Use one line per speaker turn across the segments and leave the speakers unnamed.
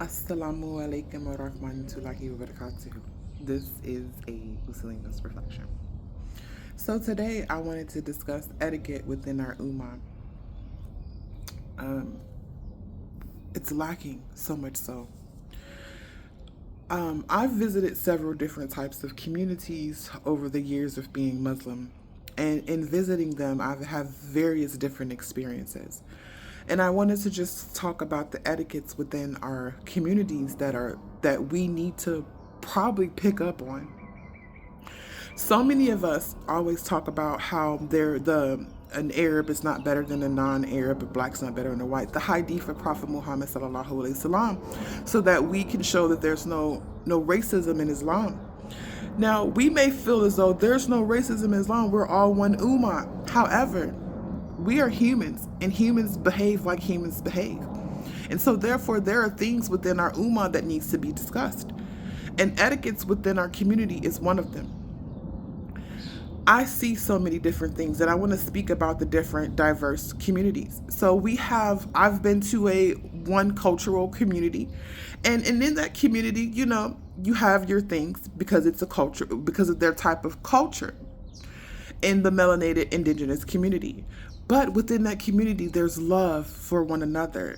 Assalamu alaikum wa rahmatullahi wa barakatuh. This is a Muslimah reflection. So today I wanted to discuss etiquette within our Ummah. It's lacking so much so. I've visited several different types of communities over the years of being Muslim. And in visiting them, I've had various different experiences. And I wanted to just talk about the etiquettes within our communities that we need to probably pick up on. So many of us always talk about how an Arab is not better than a non-Arab, a black's not better than a white. The hadith of Prophet Muhammad sallallahu alaihi wasallam, so that we can show that there's no racism in Islam. Now, we may feel as though there's no racism in Islam, we're all one ummah. However, we are humans, and humans behave like humans behave. And so therefore, there are things within our ummah that needs to be discussed. And etiquettes within our community is one of them. I see so many different things, and I want to speak about the different diverse communities. So I've been to one cultural community, and in that community, you have your things because it's a culture, because of their type of culture in the melanated indigenous community. But within that community, there's love for one another.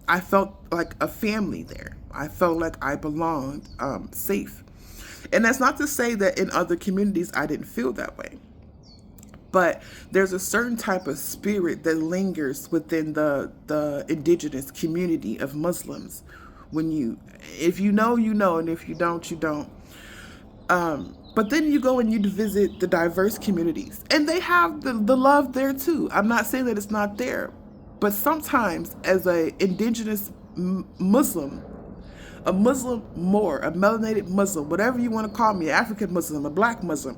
I felt like a family there. I felt like I belonged, safe. And that's not to say that in other communities I didn't feel that way. But there's a certain type of spirit that lingers within the indigenous community of Muslims. If you know, you know, and if you don't, you don't. But then you go and you visit the diverse communities, and they have the love there too. I'm not saying that it's not there, but sometimes as a indigenous Muslim, a Muslim more, a melanated Muslim, whatever you want to call me, African Muslim, a black Muslim,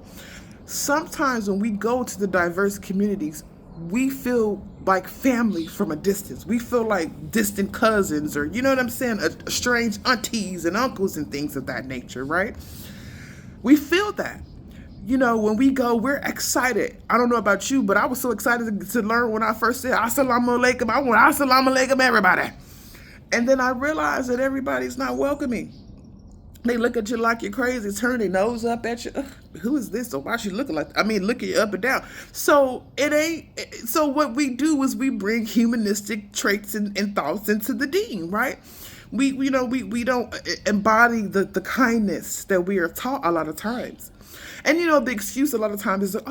sometimes when we go to the diverse communities, we feel like family from a distance. We feel like distant cousins, or, you know what I'm saying, strange aunties and uncles and things of that nature, right? We feel that. When we go, we're excited. I don't know about you, but I was so excited to learn when I first said Assalamu alaikum. I want Assalamu alaikum, everybody. And then I realized that everybody's not welcoming. They look at you like you're crazy, turn their nose up at you. Who is this? Or why she looking like that? I mean, look at you up and down. So so what we do is we bring humanistic traits and thoughts into the deen, right? We don't embody the kindness that we are taught a lot of times. And the excuse a lot of times is that,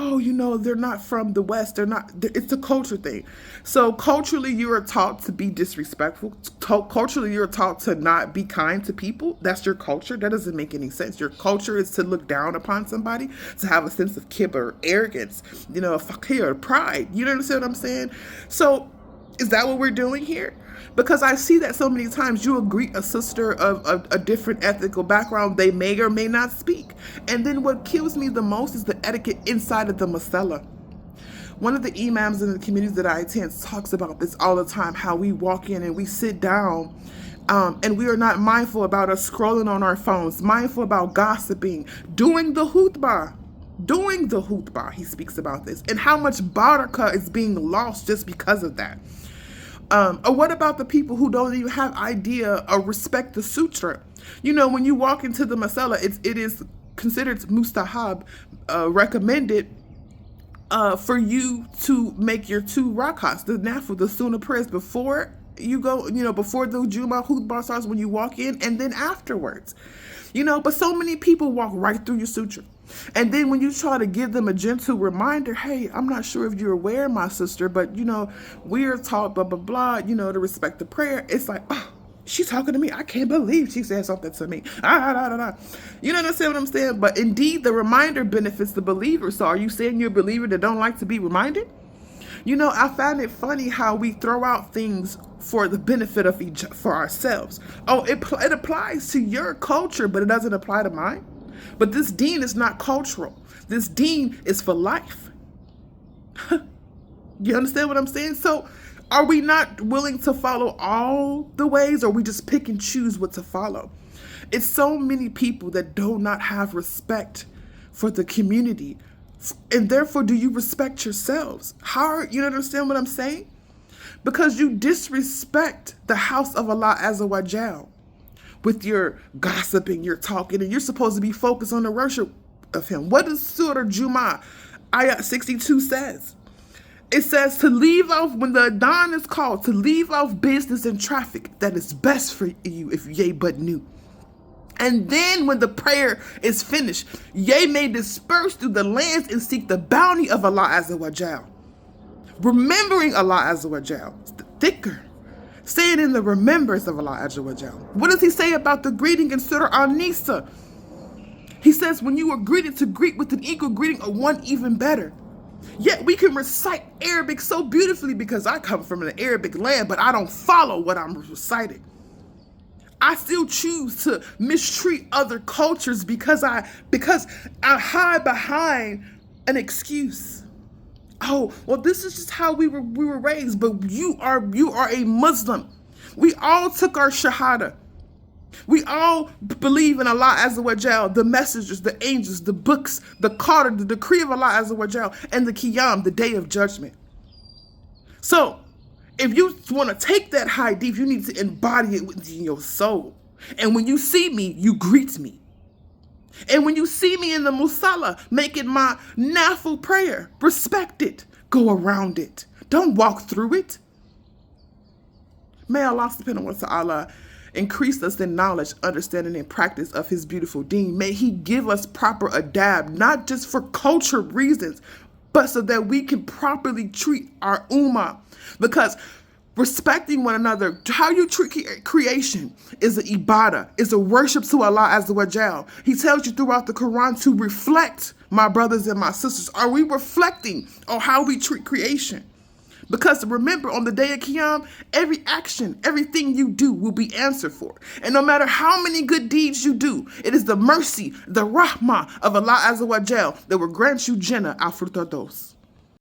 they're not from the West. It's a culture thing. So culturally, you are taught to be disrespectful. Culturally, you're taught to not be kind to people. That's your culture. That doesn't make any sense. Your culture is to look down upon somebody, to have a sense of kibber, arrogance, fakir, pride. You understand what I'm saying? So is that what we're doing here? Because I see that so many times you will greet a sister of a different ethical background. They may or may not speak. And then what kills me the most is the etiquette inside of the masala. One of the imams in the communities that I attend talks about this all the time, how we walk in and we sit down and we are not mindful about us scrolling on our phones, mindful about gossiping, doing the khutbah. He speaks about this, and how much barakah is being lost just because of that. Or what about the people who don't even have idea or respect the sutra? When you walk into the masala, it is considered mustahab, recommended for you to make your 2 rakats, the nafil, the sunnah prayers, before you go, before the Juma khutbah starts, when you walk in, and then afterwards. But so many people walk right through your sutra. And then when you try to give them a gentle reminder, hey, I'm not sure if you're aware, my sister, but, we are taught, blah, blah, blah, to respect the prayer. It's like, oh, she's talking to me. I can't believe she said something to me. You understand what I'm saying? But indeed, the reminder benefits the believer. So are you saying you're a believer that don't like to be reminded? I find it funny how we throw out things for the benefit of for ourselves. Oh, it applies to your culture, but it doesn't apply to mine. But this deen is not cultural. This deen is for life. You understand what I'm saying? So are we not willing to follow all the ways, or we just pick and choose what to follow? It's so many people that do not have respect for the community. And therefore, do you respect yourselves? You understand what I'm saying? Because you disrespect the house of Allah Azza wa Jal. with your gossiping, your talking, and you're supposed to be focused on the worship of him. What does Surah Jum'ah, Ayat 62 says? It says to leave off, when the adhan is called, to leave off business and traffic that is best for you if ye but knew. And then when the prayer is finished, ye may disperse through the lands and seek the bounty of Allah Azza wa Jal. Remembering Allah Azza wa Jal, the dhikr, staying in the remembrance of Allah Azza wa Jal. What does he say about the greeting in Surah An-Nisa? He says, when you are greeted, to greet with an equal greeting or one even better. Yet we can recite Arabic so beautifully because I come from an Arabic land, but I don't follow what I'm reciting. I still choose to mistreat other cultures because I hide behind an excuse. Oh, well, this is just how we were raised, but you are a Muslim. We all took our shahada. We all believe in Allah Azza wa Jal, the messengers, the angels, the books, the qadr, the decree of Allah Azza wa Jal, and the qiyam, the day of judgment. So, if you want to take that hadith, you need to embody it within your soul. And when you see me, you greet me. And when you see me in the musalla, make it my nafil prayer. Respect it. Go around it. Don't walk through it. May Allah subhanahu wa ta'ala increase us in knowledge, understanding, and practice of his beautiful deen. May he give us proper adab, not just for culture reasons, but so that we can properly treat our ummah. Because respecting one another, how you treat creation is an ibadah, is a worship to Allah Azza wa Jal. He tells you throughout the Quran to reflect, my brothers and my sisters. Are we reflecting on how we treat creation? Because remember, on the day of Qiyam, every action, everything you do will be answered for. And no matter how many good deeds you do, it is the mercy, the rahmah of Allah Azza wa Jal that will grant you Jannah al-Firdaus.